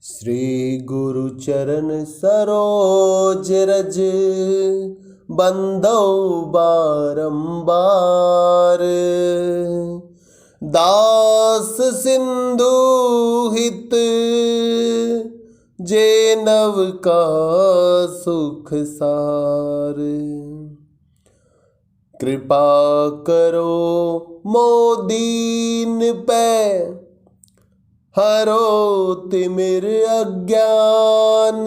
श्री गुरु चरण सरोज रज बंदौ बारंबार। दास सिंधु हित जे नव का सुख सार। कृपा करो मोदीन पे हरो तिमिर अज्ञान।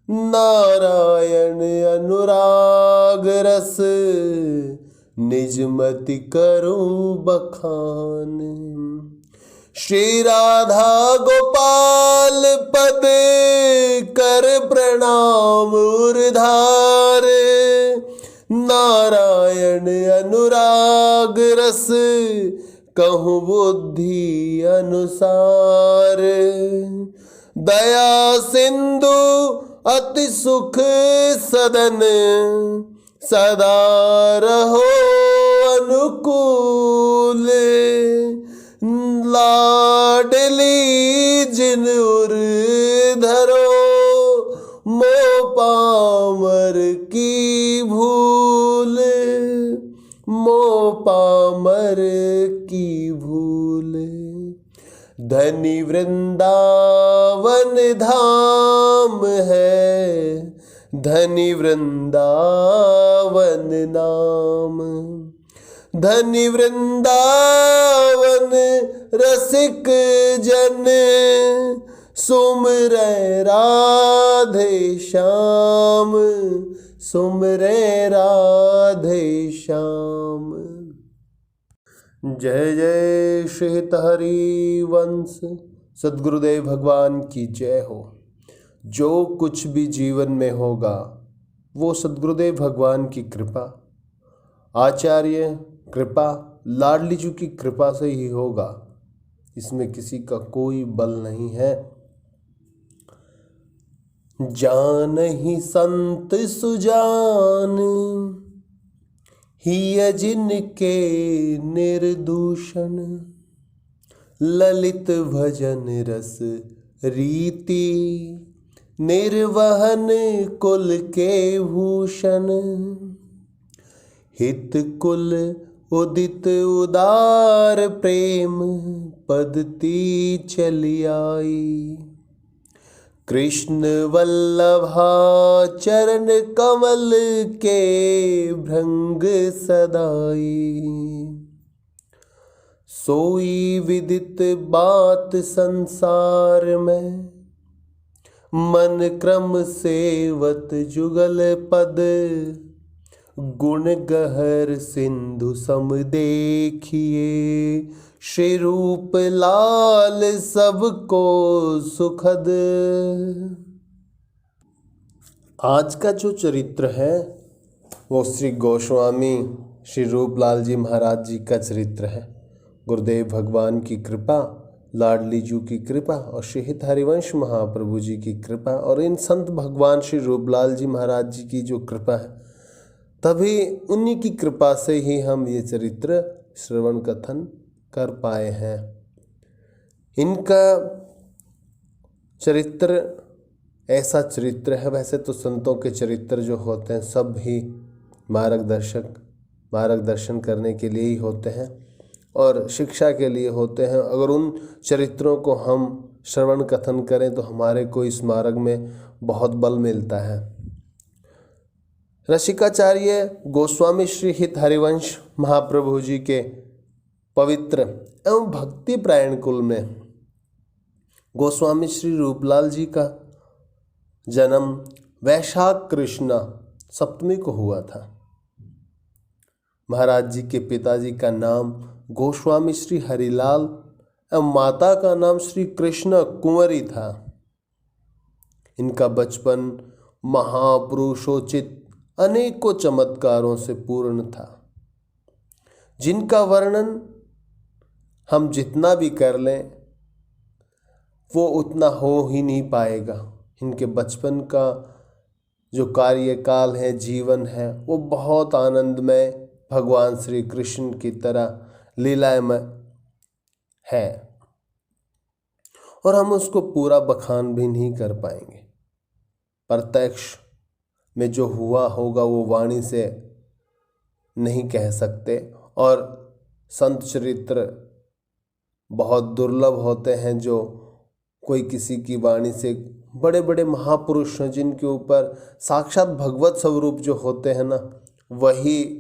नारायण अनुराग रस निजमति करूं बखान। श्री राधा गोपाल पद कर प्रणाम उर्धार। नारायण अनुराग रस कहूँ बुद्धि अनुसार। दया सिंधु अति सुख सदन सदा रहो अनुकूल। लाडली जिन उर धरो मोह पामर की भूल। मोह पामर की भूल। धनी वृंदावन धाम है धनी वृंदावन नाम। धनी वृंदावन रसिक जन सुमरे राधे श्याम। सुमरे राधे श्याम। जय जय श्री हित हरि वंश। सद्गुरुदेव भगवान की जय हो। जो कुछ भी जीवन में होगा वो सद्गुरुदेव भगवान की कृपा, आचार्य कृपा, लाडली जी की कृपा से ही होगा। इसमें किसी का कोई बल नहीं है। जानहि संत सुजान हिय जिनके निर्दूषण। ललित भजन रस रीति निर्वहन कुल के भूषण। हित कुल उदित उदार प्रेम पदती चली आई। कृष्ण वल्लभा चरण कमल के भृंग सदाई। सोई विदित बात संसार में मन क्रम सेवत जुगल पद। गुण गहर सिंधु सम देखिए श्री रूप लाल सबको सुखद। आज का जो चरित्र है वो श्री गोस्वामी श्री रूपलाल जी महाराज जी का चरित्र है। गुरुदेव भगवान की कृपा, लाडली जी की कृपा और श्री हित हरिवंश महाप्रभु जी की कृपा और इन संत भगवान श्री रूपलाल जी महाराज जी की जो कृपा है, तभी उन्हीं की कृपा से ही हम ये चरित्र श्रवण कथन कर पाए हैं। इनका चरित्र ऐसा चरित्र है, वैसे तो संतों के चरित्र जो होते हैं सब ही मार्गदर्शन करने के लिए ही होते हैं और शिक्षा के लिए होते हैं। अगर उन चरित्रों को हम श्रवण कथन करें तो हमारे को इस मार्ग में बहुत बल मिलता है। रसिकाचार्य गोस्वामी श्री हित हरिवंश महाप्रभु जी के पवित्र एवं भक्ति प्रायण कुल में गोस्वामी श्री रूपलाल जी का जन्म वैशाख कृष्ण सप्तमी को हुआ था। महाराज जी के पिताजी का नाम गोस्वामी श्री हरिलाल एवं माता का नाम श्री कृष्ण कुंवरी था। इनका बचपन महापुरुषोचित अनेकों चमत्कारों से पूर्ण था, जिनका वर्णन हम जितना भी कर लें वो उतना हो ही नहीं पाएगा। इनके बचपन का जो कार्यकाल है, जीवन है, वो बहुत आनंदमय, भगवान श्री कृष्ण की तरह लीलामय है। और हम उसको पूरा बखान भी नहीं कर पाएंगे। प्रत्यक्ष में जो हुआ होगा वो वाणी से नहीं कह सकते। और संत चरित्र बहुत दुर्लभ होते हैं जो कोई किसी की वाणी से, बड़े बड़े महापुरुष हैं जिनके ऊपर साक्षात भगवत स्वरूप जो होते हैं ना, वही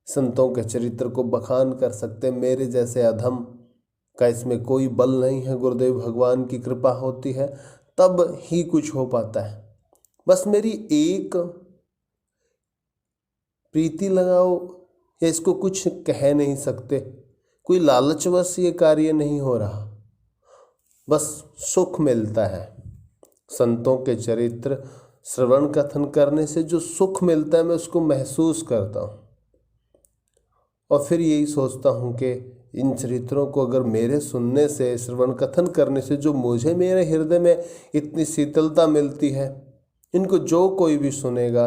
संतों के चरित्र को बखान कर सकते। मेरे जैसे अधम का इसमें कोई बल नहीं है, गुरुदेव भगवान की कृपा होती है तब ही कुछ हो पाता है। बस मेरी एक प्रीति लगाओ, या इसको कुछ कह नहीं सकते, कोई लालचवश ये कार्य नहीं हो रहा, बस सुख मिलता है। संतों के चरित्र श्रवण कथन करने से जो सुख मिलता है मैं उसको महसूस करता हूँ, और फिर यही सोचता हूँ कि इन चरित्रों को अगर मेरे सुनने से, श्रवण कथन करने से जो मुझे मेरे हृदय में इतनी शीतलता मिलती है, इनको जो कोई भी सुनेगा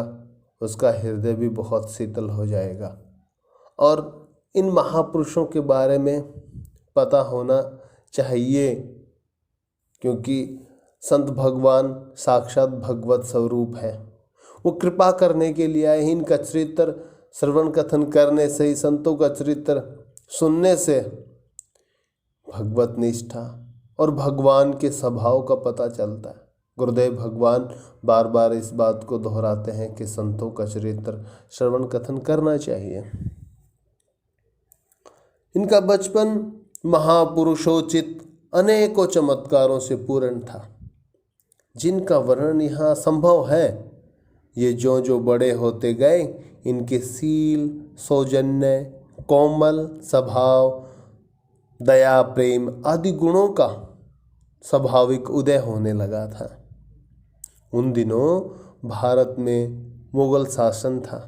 उसका हृदय भी बहुत शीतल हो जाएगा। और इन महापुरुषों के बारे में पता होना चाहिए, क्योंकि संत भगवान साक्षात भगवत स्वरूप है। वो कृपा करने के लिए आए। इनका चरित्र श्रवण कथन करने से ही, संतों का चरित्र सुनने से भगवत निष्ठा और भगवान के स्वभाव का पता चलता है। गुरुदेव भगवान बार बार इस बात को दोहराते हैं कि संतों का चरित्र श्रवण कथन करना चाहिए। इनका बचपन महापुरुषोचित अनेकों चमत्कारों से पूर्ण था, जिनका वर्णन यहाँ संभव है। ये जो जो बड़े होते गए, इनके शील, सौजन्य, कोमल स्वभाव, दया, प्रेम आदि गुणों का स्वाभाविक उदय होने लगा था। उन दिनों भारत में मुगल शासन था।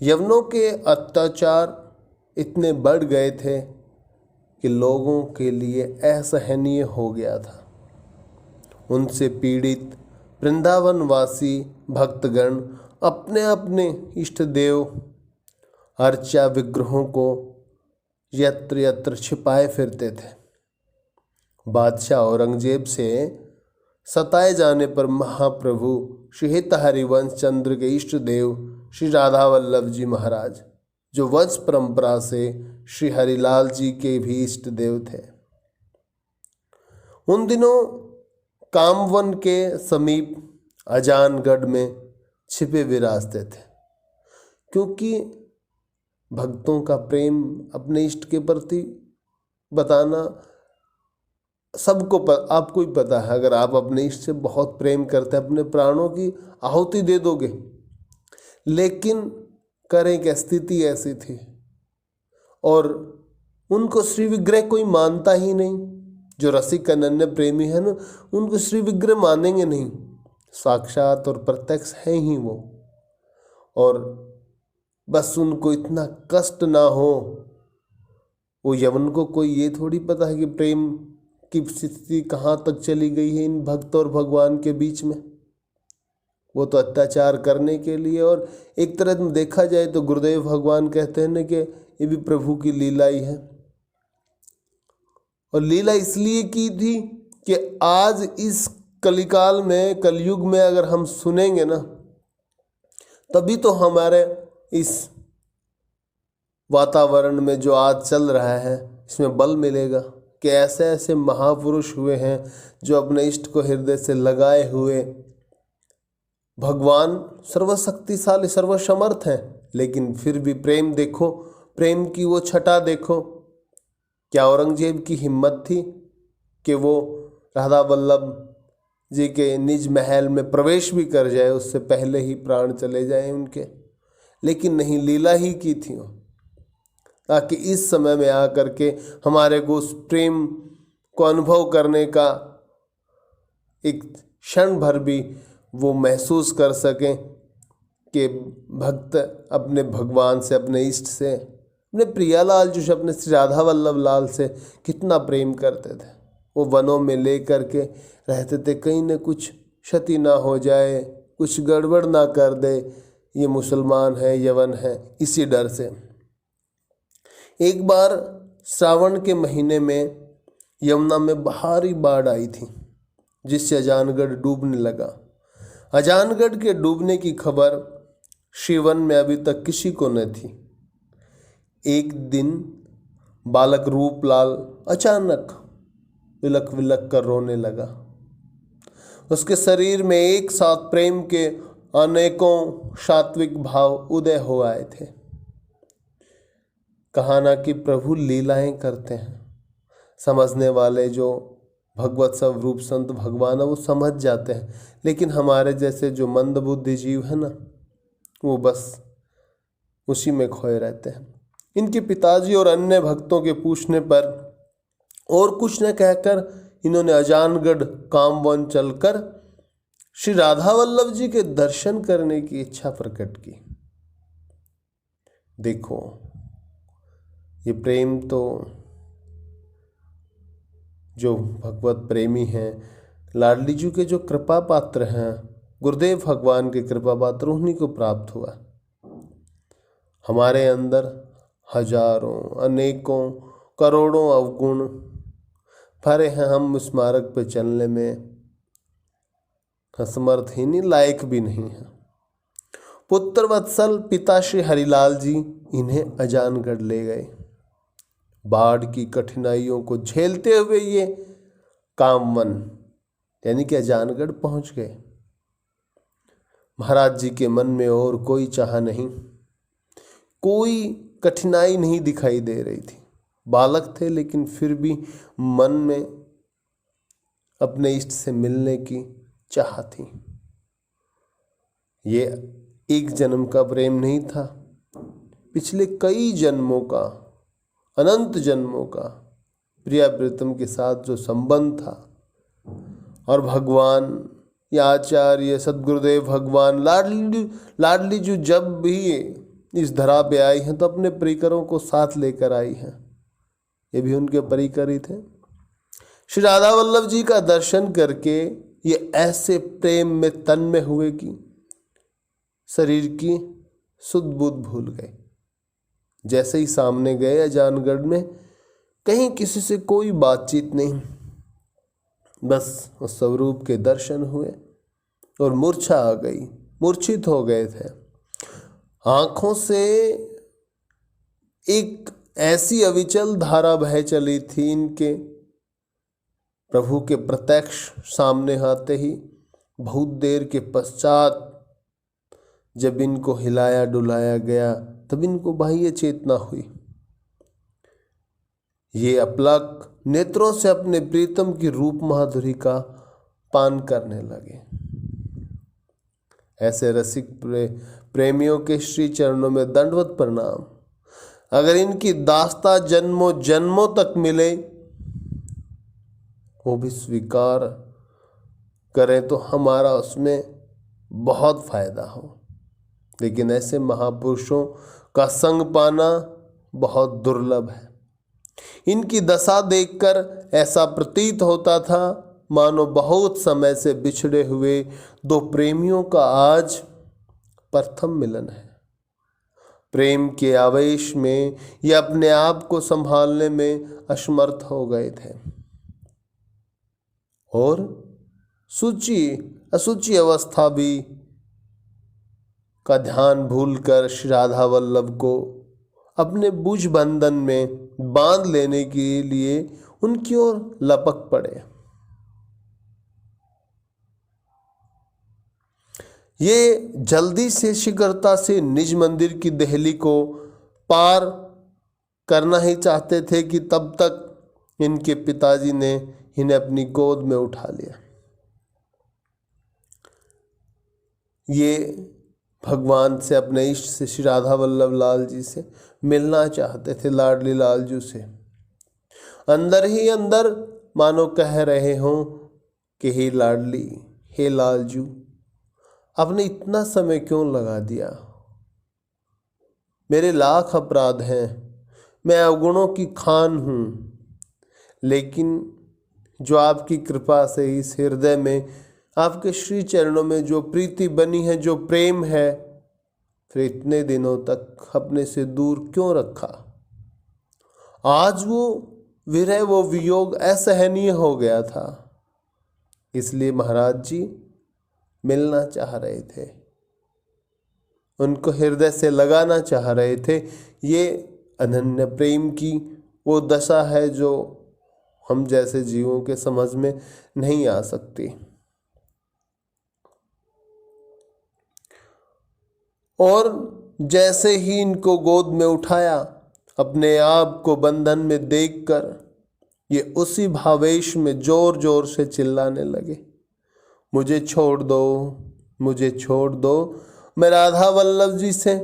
यवनों के अत्याचार इतने बढ़ गए थे कि लोगों के लिए असहनीय हो गया था। उनसे पीड़ित वृंदावनवासी भक्तगण अपने अपने इष्ट देव अर्चा विग्रहों को यत्र यत्र छिपाए फिरते थे। बादशाह औरंगजेब से सताए जाने पर महाप्रभु श्री हरिवंश चंद्र के इष्ट देव श्री राधा वल्लभ जी महाराज, जो वंश परंपरा से श्री हरिलाल जी के भी इष्ट देव थे, उन दिनों कामवन के समीप अजानगढ़ में छिपे विराजते थे। क्योंकि भक्तों का प्रेम अपने इष्ट के प्रति बताना सबको आपको ही पता है। अगर आप अपने इष्ट से बहुत प्रेम करते हैं, अपने प्राणों की आहुति दे दोगे, लेकिन करें क्या, स्थिति ऐसी थी। और उनको श्री विग्रह कोई मानता ही नहीं। जो रसिक अनन्य प्रेमी है ना, उनको श्री विग्रह मानेंगे नहीं, साक्षात और प्रत्यक्ष है ही वो। और बस उनको इतना कष्ट ना हो, वो यवन को कोई ये थोड़ी पता है कि प्रेम की स्थिति कहाँ तक चली गई है इन भक्त और भगवान के बीच में। वो तो अत्याचार करने के लिए, और एक तरह से देखा जाए तो गुरुदेव भगवान कहते हैं ना कि ये भी प्रभु की लीला ही है। और लीला इसलिए की थी कि आज इस कलिकाल में, कलयुग में अगर हम सुनेंगे ना, तभी तो हमारे इस वातावरण में जो आज चल रहा है इसमें बल मिलेगा कि ऐसे ऐसे महापुरुष हुए हैं जो अपने इष्ट को हृदय से लगाए हुए। भगवान सर्वशक्तिशाली सर्वसमर्थ हैं, लेकिन फिर भी प्रेम देखो, प्रेम की वो छटा देखो। क्या औरंगजेब की हिम्मत थी कि वो राधा वल्लभ जी के निज महल में प्रवेश भी कर जाए, उससे पहले ही प्राण चले जाए उनके? लेकिन नहीं, लीला ही की थी वो, ताकि इस समय में आकर के हमारे को उस प्रेम को अनुभव करने का एक क्षण भर भी वो महसूस कर सकें कि भक्त अपने भगवान से, अपने इष्ट से, अपने प्रियालाल जो अपने श्री राधा वल्लभ लाल से कितना प्रेम करते थे। वो वनों में ले कर के रहते थे, कहीं न कुछ क्षति ना हो जाए, कुछ गड़बड़ ना कर दे, ये मुसलमान है, यवन है, इसी डर से। एक बार श्रावण के महीने में यमुना में भारी बाढ़ आई थी, जिससे अजानगढ़ डूबने लगा। अजानगढ़ के डूबने की खबर श्रीवन में अभी तक किसी को न थी। एक दिन बालक रूपलाल अचानक विलक विलक कर रोने लगा। उसके शरीर में एक साथ प्रेम के अनेकों सात्विक भाव उदय हो आए थे। कहा ना कि प्रभु लीलाएं करते हैं। समझने वाले जो भगवत स्वरूप संत भगवान है वो समझ जाते हैं, लेकिन हमारे जैसे जो मंदबुद्धि जीव है ना, वो बस उसी में खोए रहते हैं। इनके पिताजी और अन्य भक्तों के पूछने पर और कुछ न कहकर इन्होंने अजानगढ़ कामवन चलकर श्री राधा वल्लभ जी के दर्शन करने की इच्छा प्रकट की। देखो, ये प्रेम तो जो भगवत प्रेमी हैं, लाडली जी के जो कृपा पात्र हैं, गुरुदेव भगवान के कृपा पात्र, उन्हीं को प्राप्त हुआ। हमारे अंदर हजारों, अनेकों, करोड़ों अवगुण भरे हैं। हम उस मार्ग पर चलने में असमर्थ ही नहीं, लायक भी नहीं है। पुत्र वत्सल पिता श्री हरिलाल जी इन्हें अजानगढ़ ले गए। बाढ़ की कठिनाइयों को झेलते हुए ये कामवन यानी कि अजानगढ़ पहुंच गए। महाराज जी के मन में और कोई चाह नहीं, कोई कठिनाई नहीं दिखाई दे रही थी। बालक थे, लेकिन फिर भी मन में अपने इष्ट से मिलने की चाह थी। ये एक जन्म का प्रेम नहीं था, पिछले कई जन्मों का, अनंत जन्मों का प्रिया प्रीतम के साथ जो संबंध था। और भगवान या आचार्य सदगुरुदेव भगवान लाडली जी जब भी इस धरा पे आई हैं तो अपने परिकरों को साथ लेकर आई हैं। ये भी उनके परिकर ही थे। श्री राधा वल्लभ जी का दर्शन करके ये ऐसे प्रेम में तन्मय हुए कि शरीर की सुध बुध भूल गए। जैसे ही सामने गए अजानगढ़ में, कहीं किसी से कोई बातचीत नहीं, बस उस स्वरूप के दर्शन हुए और मूर्छा आ गई, मूर्छित हो गए थे। आंखों से एक ऐसी अविचल धारा बह चली थी इनके प्रभु के प्रत्यक्ष सामने आते ही। बहुत देर के पश्चात जब इनको हिलाया डुलाया गया तब इनको बाह्य चेतना हुई। ये अपलक नेत्रों से अपने प्रीतम की रूप माधुरी का पान करने लगे। ऐसे रसिक प्रेमियों के श्री चरणों में दंडवत प्रणाम। अगर इनकी दास्ता जन्मों जन्मों तक मिले, वो भी स्वीकार करें तो हमारा उसमें बहुत फायदा हो। लेकिन ऐसे महापुरुषों का संग पाना बहुत दुर्लभ है। इनकी दशा देखकर ऐसा प्रतीत होता था मानो बहुत समय से बिछड़े हुए दो प्रेमियों का आज प्रथम मिलन है। प्रेम के आवेश में ये अपने आप को संभालने में असमर्थ हो गए थे और असूची अवस्था भी का ध्यान भूलकर श्री राधा वल्लभ को अपने बुझ बंधन में बांध लेने के लिए उनकी ओर लपक पड़े। ये जल्दी से शीघ्रता से निज मंदिर की देहली को पार करना ही चाहते थे कि तब तक इनके पिताजी ने इन्हें अपनी गोद में उठा लिया। ये भगवान से, अपने इष्ट से, श्री राधा वल्लभ लाल जी से मिलना चाहते थे, लाडली लालजू से। अंदर ही अंदर मानो कह रहे हों कि हे लाडली, हे लालजू, आपने इतना समय क्यों लगा दिया? मेरे लाख अपराध हैं, मैं अवगुणों की खान हूँ, लेकिन जो आपकी कृपा से इस हृदय में, आपके श्री चरणों में जो प्रीति बनी है, जो प्रेम है, फिर इतने दिनों तक अपने से दूर क्यों रखा? आज वो विरह वो वियोग असहनीय हो गया था। इसलिए महाराज जी मिलना चाह रहे थे, उनको हृदय से लगाना चाह रहे थे। ये अनन्य प्रेम की वो दशा है जो हम जैसे जीवों के समझ में नहीं आ सकती। और जैसे ही इनको गोद में उठाया, अपने आप को बंधन में देखकर ये उसी भावेश में जोर जोर से चिल्लाने लगे, मुझे छोड़ दो, मुझे छोड़ दो, मैं राधा वल्लभ जी से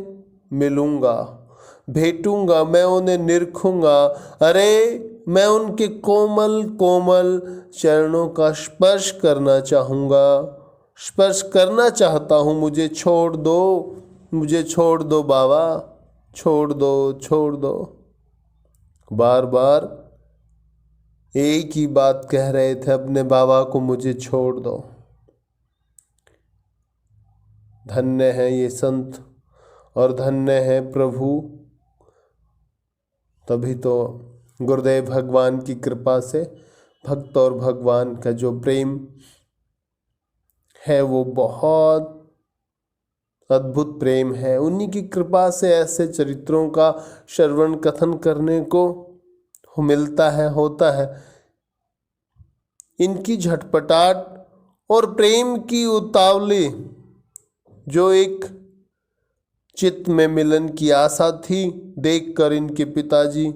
मिलूंगा, भेटूंगा, मैं उन्हें निरखूंगा। अरे मैं उनके कोमल कोमल चरणों का स्पर्श करना चाहूँगा, स्पर्श करना चाहता हूँ, मुझे छोड़ दो, मुझे छोड़ दो बाबा, छोड़ दो, छोड़ दो। बार बार एक ही बात कह रहे थे अपने बाबा को, मुझे छोड़ दो। धन्य है ये संत और धन्य है प्रभु। तभी तो गुरुदेव भगवान की कृपा से भक्त और भगवान का जो प्रेम है वो बहुत अद्भुत प्रेम है। उन्हीं की कृपा से ऐसे चरित्रों का श्रवण कथन करने को मिलता है, होता है। इनकी झटपटाट और प्रेम की उतावली, जो एक चित्त में मिलन की आशा थी, देखकर इनके पिताजी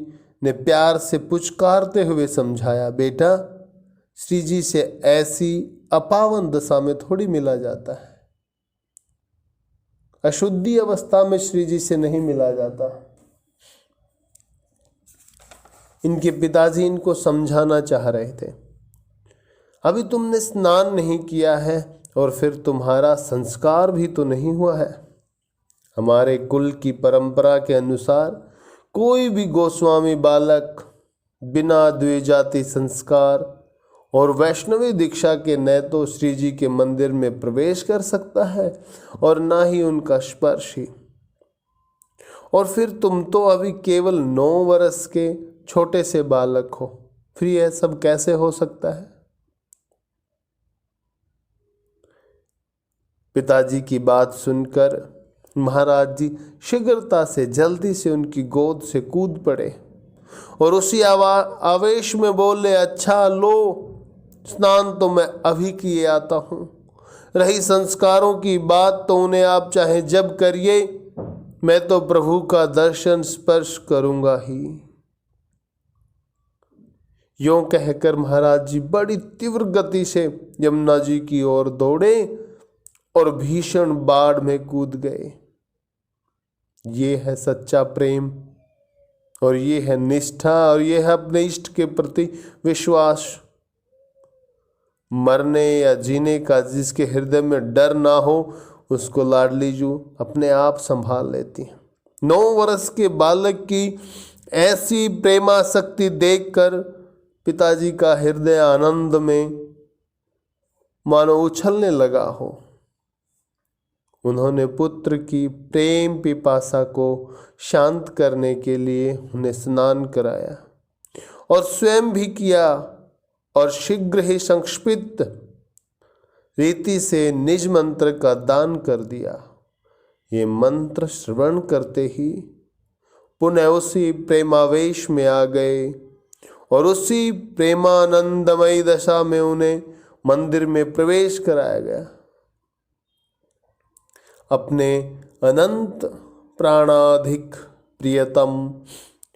ने प्यार से पुचकारते हुए समझाया, बेटा श्री जी से ऐसी अपावन दशा में थोड़ी मिला जाता है, अशुद्धि अवस्था में श्री जी से नहीं मिला जाता। इनके पिताजी इनको समझाना चाह रहे थे, अभी तुमने स्नान नहीं किया है और फिर तुम्हारा संस्कार भी तो नहीं हुआ है। हमारे कुल की परंपरा के अनुसार कोई भी गोस्वामी बालक बिना द्विजाति संस्कार और वैष्णवी दीक्षा के न तो श्री जी के मंदिर में प्रवेश कर सकता है और ना ही उनका स्पर्श ही। और फिर तुम तो अभी केवल 9 वर्ष के छोटे से बालक हो, फिर यह सब कैसे हो सकता है। पिताजी की बात सुनकर महाराज जी शीघ्रता से जल्दी से उनकी गोद से कूद पड़े और उसी आवेश में बोले, अच्छा लो, स्नान तो मैं अभी किए आता हूँ, रही संस्कारों की बात तो उन्हें आप चाहे जब करिए, मैं तो प्रभु का दर्शन स्पर्श करूँगा ही। यों कहकर महाराज जी बड़ी तीव्र गति से यमुना जी की ओर दौड़े और भीषण बाढ़ में कूद गए। ये है सच्चा प्रेम और ये है निष्ठा और ये है अपने इष्ट के प्रति विश्वास। मरने या जीने का जिसके हृदय में डर ना हो, उसको लाडली जू अपने आप संभाल लेती है। 9 वर्ष के बालक की ऐसी प्रेमासक्ति देखकर पिताजी का हृदय आनंद में मानो उछलने लगा हो। उन्होंने पुत्र की प्रेम पिपासा को शांत करने के लिए उन्हें स्नान कराया और स्वयं भी किया और शीघ्र ही संक्षिप्त रीति से निज मंत्र का दान कर दिया। ये मंत्र श्रवण करते ही पुनः उसी प्रेमावेश में आ गए और उसी प्रेमानंदमयी दशा में उन्हें मंदिर में प्रवेश कराया गया। अपने अनंत प्राणाधिक प्रियतम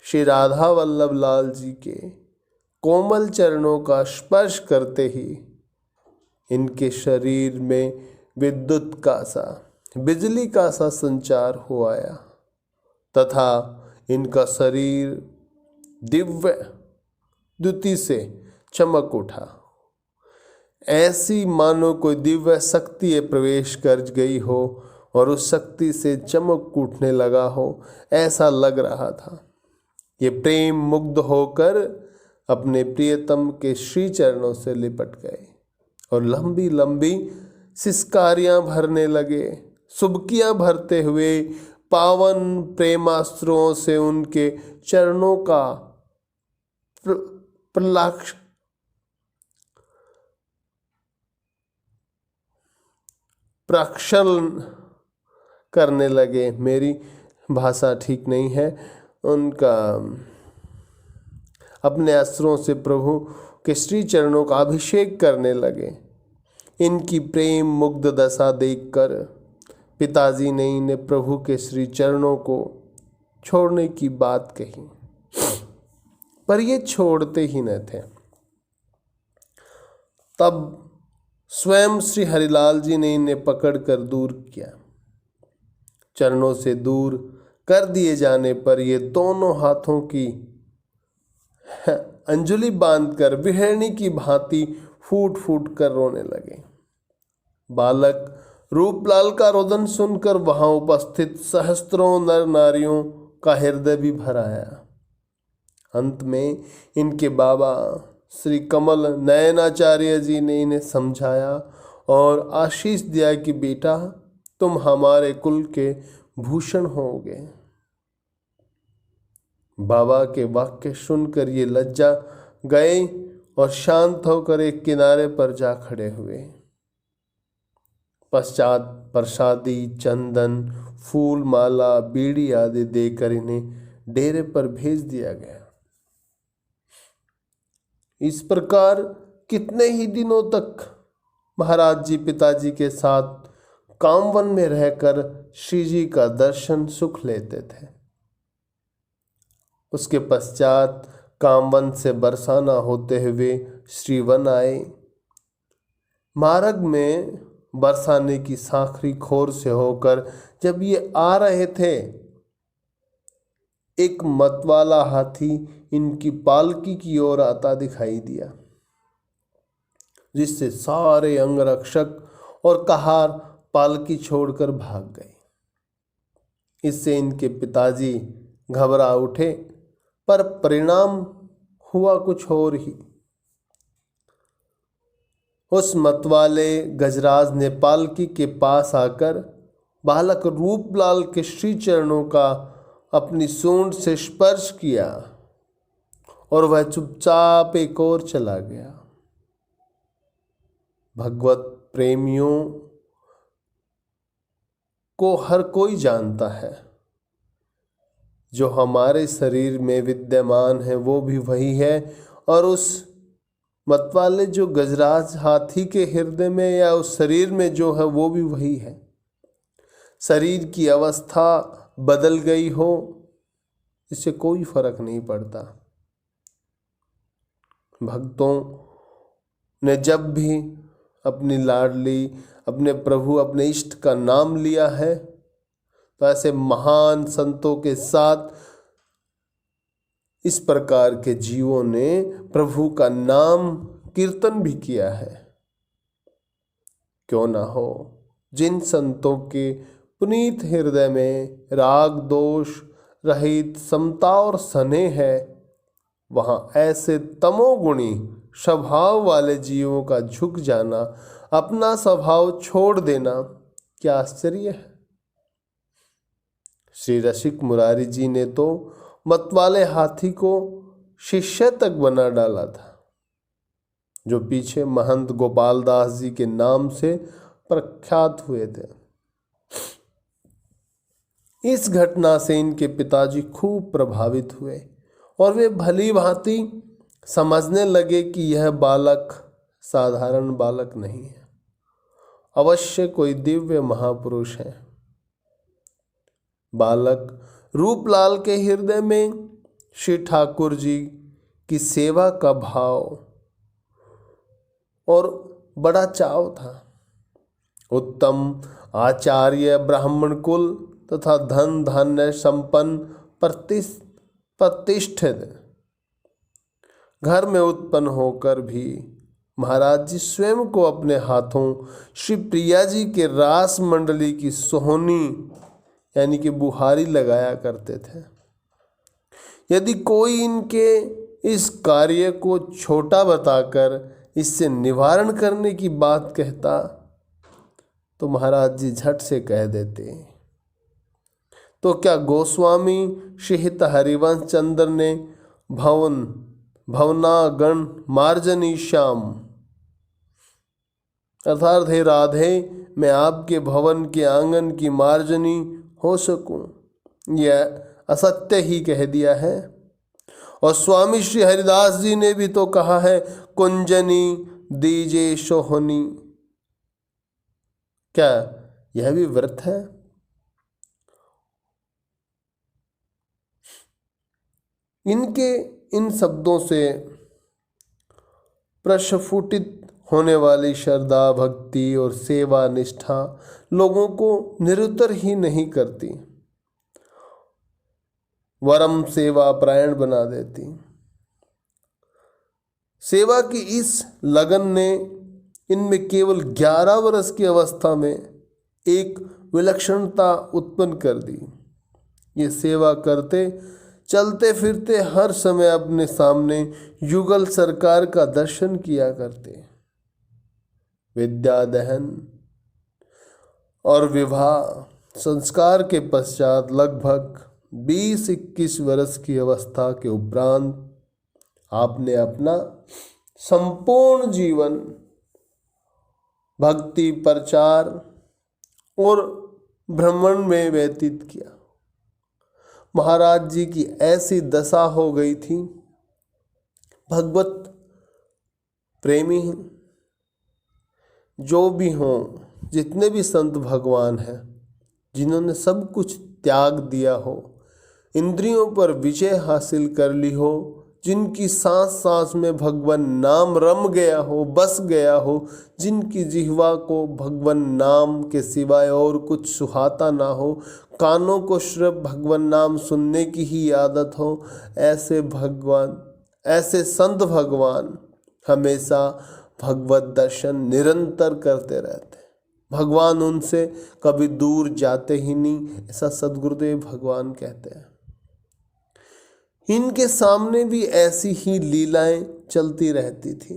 श्री राधा वल्लभ लाल जी के कोमल चरणों का स्पर्श करते ही इनके शरीर में विद्युत का सा, बिजली का सा संचार हो आया तथा इनका शरीर दिव्य द्युति से चमक उठा। ऐसी मानो कोई दिव्य शक्ति प्रवेश कर गई हो और उस शक्ति से चमक उठने लगा हो, ऐसा लग रहा था। ये प्रेम मुग्ध होकर अपने प्रियतम के श्री चरणों से लिपट गए और लंबी लंबी सिसकारियां भरने लगे। सुबकियां भरते हुए पावन प्रेमास्त्रों से उनके चरणों का प्रलाक्ष प्रक्षालन करने लगे। मेरी भाषा ठीक नहीं है। उनका अपने अस्त्रों से प्रभु के श्री चरणों का अभिषेक करने लगे। इनकी प्रेम मुग्ध दशा देखकर पिताजी ने इन्हें प्रभु के श्री चरणों को छोड़ने की बात कही, पर ये छोड़ते ही न थे। तब स्वयं श्री हरिलाल जी ने इन्हें पकड़कर दूर किया। चरणों से दूर कर दिए जाने पर ये दोनों हाथों की अंजलि बांधकर बिहरणी की भांति फूट फूट कर रोने लगे। बालक रूपलाल का रोदन सुनकर वहां उपस्थित सहस्त्रों नर नारियों का हृदय भी भर आया। अंत में इनके बाबा श्री कमल नयनाचार्य जी ने इन्हें समझाया और आशीष दिया कि बेटा, तुम हमारे कुल के भूषण होगे। बाबा के वाक्य सुनकर ये लज्जा गए और शांत होकर एक किनारे पर जा खड़े हुए। पश्चात प्रसादी, चंदन, फूल माला, बीड़ी आदि देकर इन्हें डेरे पर भेज दिया गया। इस प्रकार कितने ही दिनों तक महाराज जी पिताजी के साथ कामवन में रहकर श्री जी का दर्शन सुख लेते थे। उसके पश्चात कामवन से बरसाना होते हुए श्रीवन आए। मार्ग में बरसाने की साखरी खोर से होकर जब ये आ रहे थे, एक मतवाला हाथी इनकी पालकी की ओर आता दिखाई दिया, जिससे सारे अंगरक्षक और कहार पालकी छोड़कर भाग गए। इससे इनके पिताजी घबरा उठे, पर परिणाम हुआ कुछ और ही। उस मतवाले गजराज ने पालकी के पास आकर बालक रूपलाल के श्री चरणों का अपनी सूंड से स्पर्श किया और वह चुपचाप एक ओर चला गया। भगवत प्रेमियों को हर कोई जानता है, जो हमारे शरीर में विद्यमान है वो भी वही है, और उस मतवाले जो गजराज हाथी के हृदय में या उस शरीर में जो है वो भी वही है। शरीर की अवस्था बदल गई हो, इससे कोई फर्क नहीं पड़ता। भक्तों ने जब भी अपनी लाडली, अपने प्रभु, अपने इष्ट का नाम लिया है, तो ऐसे महान संतों के साथ इस प्रकार के जीवों ने प्रभु का नाम कीर्तन भी किया है। क्यों ना हो, जिन संतों के पुनीत हृदय में राग दोष रहित समता और स्नेह है, वहाँ ऐसे तमोगुणी स्वभाव वाले जीवों का झुक जाना, अपना स्वभाव छोड़ देना, क्या आश्चर्य है। श्री रसिक मुरारी जी ने तो मतवाले हाथी को शिष्य तक बना डाला था, जो पीछे महंत गोपाल दास जी के नाम से प्रख्यात हुए थे। इस घटना से इनके पिताजी खूब प्रभावित हुए और वे भली भांति समझने लगे कि यह बालक साधारण बालक नहीं है, अवश्य कोई दिव्य महापुरुष है। बालक रूपलाल के हृदय में श्री ठाकुर जी की सेवा का भाव और बड़ा चाव था। उत्तम आचार्य, ब्राह्मण कुल तथा धन धान्य संपन्न प्रतिष्ठित घर में उत्पन्न होकर भी महाराज जी स्वयं को अपने हाथों श्री प्रिया जी के रास मंडली की सोहनी यानी कि बुहारी लगाया करते थे। यदि कोई इनके इस कार्य को छोटा बताकर इससे निवारण करने की बात कहता, तो महाराज जी झट से कह देते। तो क्या गोस्वामी श्रीहित हरिवंश चंद्र ने भवनागण मार्जनी श्याम, अर्थात हे राधे मैं आपके भवन के आंगन की मार्जनी हो सकूं, यह असत्य ही कह दिया है। और स्वामी श्री हरिदास जी ने भी तो कहा है, कुंजनी दीजे सोहनी। क्या यह भी व्रत है? इनके इन शब्दों से प्रस्फुटित होने वाली श्रद्धा, भक्ति और सेवा निष्ठा लोगों को निरुत्तर ही नहीं करती, वरम सेवा परायण बना देती। सेवा की इस लगन ने इनमें केवल 11 वर्ष की अवस्था में एक विलक्षणता उत्पन्न कर दी। ये सेवा करते चलते फिरते हर समय अपने सामने युगल सरकार का दर्शन किया करते। विद्या दहन और विवाह संस्कार के पश्चात लगभग 20-21 वर्ष की अवस्था के उपरांत आपने अपना संपूर्ण जीवन भक्ति, प्रचार और भ्रमण में व्यतीत किया। महाराज जी की ऐसी दशा हो गई थी, भगवत प्रेमी जो भी हों, जितने भी संत भगवान हैं, जिन्होंने सब कुछ त्याग दिया हो, इंद्रियों पर विजय हासिल कर ली हो, जिनकी सांस सांस में भगवान नाम रम गया हो, बस गया हो, जिनकी जिह्वा को भगवान नाम के सिवाय और कुछ सुहाता ना हो, कानों को सिर्फ भगवान नाम सुनने की ही आदत हो, ऐसे संत भगवान हमेशा भगवत दर्शन निरंतर करते रहते। भगवान उनसे कभी दूर जाते ही नहीं, ऐसा सद्गुरुदेव भगवान कहते हैं। इनके सामने भी ऐसी ही लीलाएं चलती रहती थी।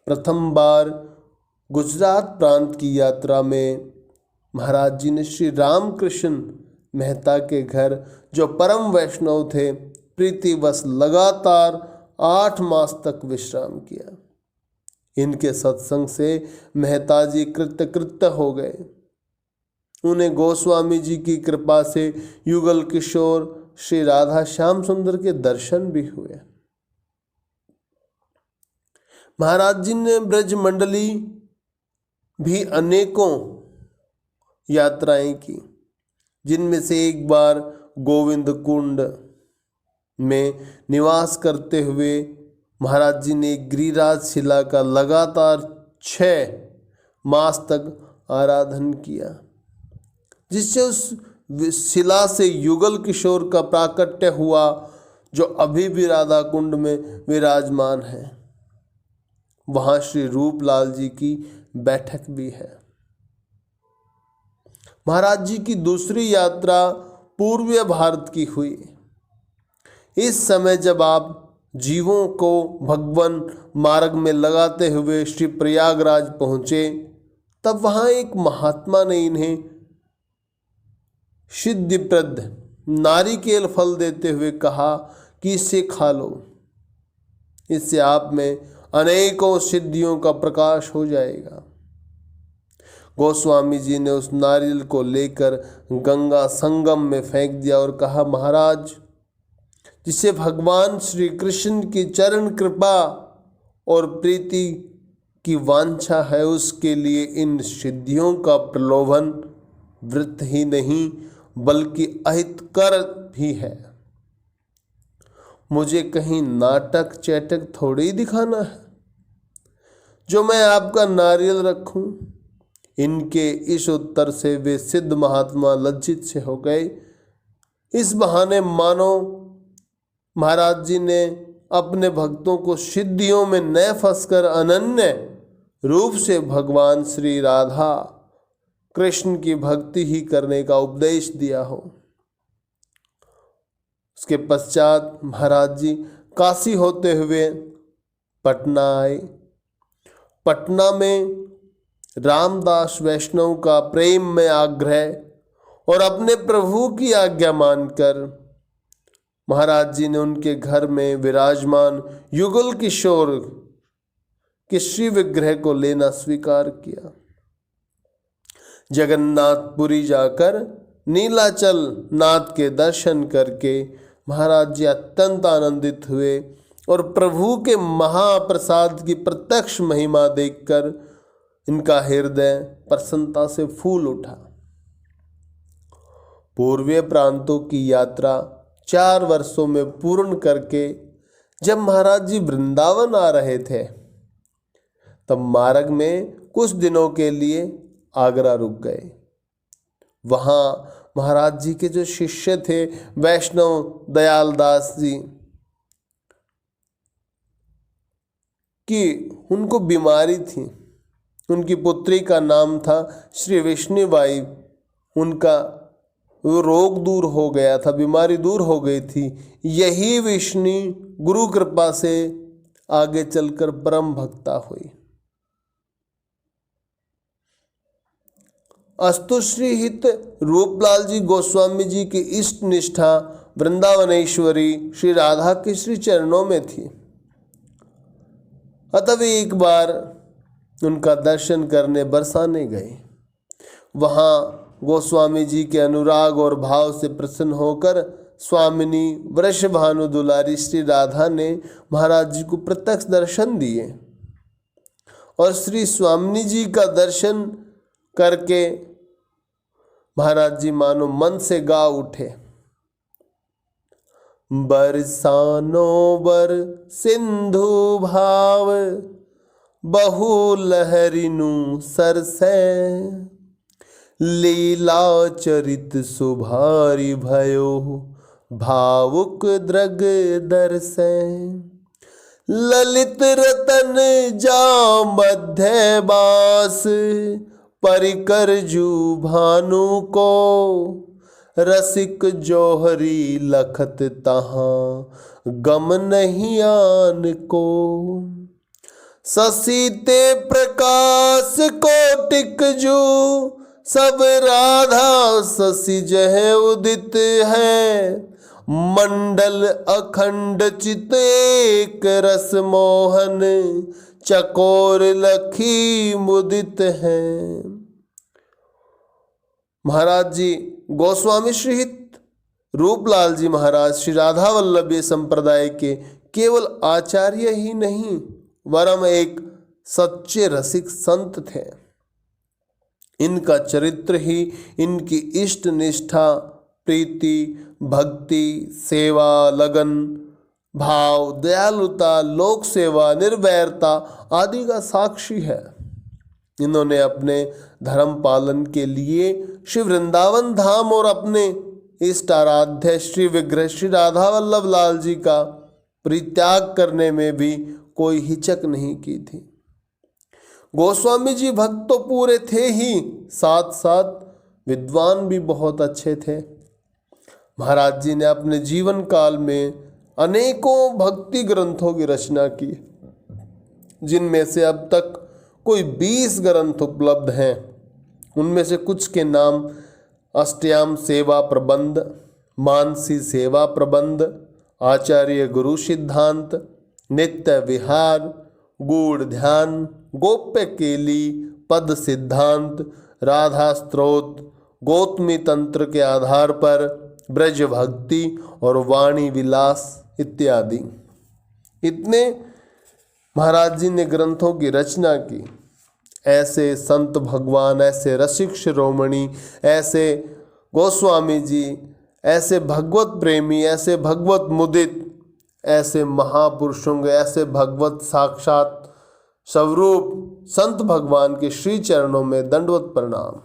प्रथम बार गुजरात प्रांत की यात्रा में महाराज जी ने श्री रामकृष्ण मेहता के घर, जो परम वैष्णव थे, प्रीतिवश लगातार 8 मास तक विश्राम किया। इनके सत्संग से मेहता जी कृतकृत्य हो गए। उन्हें गोस्वामी जी की कृपा से युगल किशोर श्री राधा श्याम सुंदर के दर्शन भी हुए। महाराज जी ने ब्रज मंडली भी अनेकों यात्राएं की, जिनमें से एक बार गोविंद कुंड में निवास करते हुए महाराज जी ने गिरिराज शिला का लगातार 6 मास तक आराधन किया, जिससे उस शिला से युगल किशोर का प्राकट्य हुआ, जो अभी भी राधा कुंड में विराजमान है। वहां श्री रूपलाल जी की बैठक भी है। महाराज जी की दूसरी यात्रा पूर्वीय भारत की हुई। इस समय जब आप जीवों को भगवान मार्ग में लगाते हुए श्री प्रयागराज पहुंचे, तब वहां एक महात्मा ने इन्हें सिद्धिप्रद नारिकेल फल देते हुए कहा कि इसे खा लो, इससे आप में अनेकों सिद्धियों का प्रकाश हो जाएगा। गोस्वामी जी ने उस नारियल को लेकर गंगा संगम में फेंक दिया और कहा, महाराज, जिसे भगवान श्री कृष्ण की चरण कृपा और प्रीति की वांछा है, उसके लिए इन सिद्धियों का प्रलोभन वृत्त ही नहीं बल्कि अहितकर भी है। मुझे कहीं नाटक चैटक थोड़ी ही दिखाना है जो मैं आपका नारियल रखूं। इनके इस उत्तर से वे सिद्ध महात्मा लज्जित से हो गए। इस बहाने मानो महाराज जी ने अपने भक्तों को सिद्धियों में न फंसकर अनन्य रूप से भगवान श्री राधा कृष्ण की भक्ति ही करने का उपदेश दिया हो। उसके पश्चात महाराज जी काशी होते हुए पटना आए। पटना में रामदास वैष्णव का प्रेम में आग्रह और अपने प्रभु की आज्ञा मानकर महाराज जी ने उनके घर में विराजमान युगल किशोर के श्री विग्रह को लेना स्वीकार किया। जगन्नाथपुरी जाकर नीलाचल नाथ के दर्शन करके महाराज जी अत्यंत आनंदित हुए और प्रभु के महाप्रसाद की प्रत्यक्ष महिमा देखकर इनका हृदय प्रसन्नता से फूल उठा। पूर्वीय प्रांतों की यात्रा 4 वर्षों में पूर्ण करके जब महाराज जी वृंदावन आ रहे थे तब मार्ग में कुछ दिनों के लिए आगरा रुक गए। वहाँ महाराज जी के जो शिष्य थे वैष्णव दयाल दास जी की उनको बीमारी थी। उनकी पुत्री का नाम था श्री विष्णुबाई। उनका वो रोग दूर हो गया था, बीमारी दूर हो गई थी। यही विष्णु गुरु कृपा से आगे चलकर परम भक्ता हुई। अस्तुश्री हित रूपलाल जी गोस्वामी जी की इष्ट निष्ठा वृंदावनेश्वरी श्री राधा के श्री चरणों में थी। अतः वे एक बार उनका दर्शन करने बरसाने गए। वहाँ गोस्वामी जी के अनुराग और भाव से प्रसन्न होकर स्वामिनी वृषभानु दुलारी श्री राधा ने महाराज जी को प्रत्यक्ष दर्शन दिए और श्री स्वामिनी जी का दर्शन करके महाराज जी मानो मन से गा उठे। बरसानो बर सिंधु भाव बहु लहरिनु सरसै लीला चरित सुभारी भयो भावुक द्रग दर्शै ललित रतन जा मध्य बास परिकर जू भानु को रसिक जौहरी लखत तहाँ गम नहीं आन को ससीते प्रकाश कोटिक जू सब राधा शशि जह उदित है मंडल अखंड चित एक रस मोहन चकोर लखी मुदित है। महाराज जी गोस्वामी श्रीहित रूपलाल जी महाराज श्री राधा वल्लभी संप्रदाय के केवल आचार्य ही नहीं वरम एक सच्चे रसिक संत थे। इनका चरित्र ही इनकी इष्ट निष्ठा प्रीति भक्ति सेवा लगन भाव दयालुता लोक सेवा निर्वैरता आदि का साक्षी है। इन्होंने अपने धर्म पालन के लिए श्री वृंदावन धाम और अपने इष्ट आराध्य श्री विग्रह श्री राधा वल्लभ लाल जी का परित्याग करने में भी कोई हिचक नहीं की थी। गोस्वामी जी भक्त तो पूरे थे ही, साथ साथ विद्वान भी बहुत अच्छे थे। महाराज जी ने अपने जीवन काल में अनेकों भक्ति ग्रंथों की रचना की, जिनमें से अब तक कोई 20 ग्रंथ उपलब्ध हैं। उनमें से कुछ के नाम अष्टयाम सेवा प्रबंध, मानसी सेवा प्रबंध, आचार्य गुरु सिद्धांत, नित्य विहार, गूढ़ ध्यान, गोप्य केली, पद सिद्धांत, राधा स्त्रोत, गौतमी तंत्र के आधार पर ब्रज भक्ति और वाणी विलास इत्यादि। इतने महाराज जी ने ग्रंथों की रचना की। ऐसे संत भगवान, ऐसे रसिक शिरोमणि, ऐसे गोस्वामी जी, ऐसे भगवत प्रेमी, ऐसे भगवत मुदित, ऐसे महापुरुषों के, ऐसे भगवत साक्षात स्वरूप संत भगवान के श्री चरणों में दंडवत प्रणाम।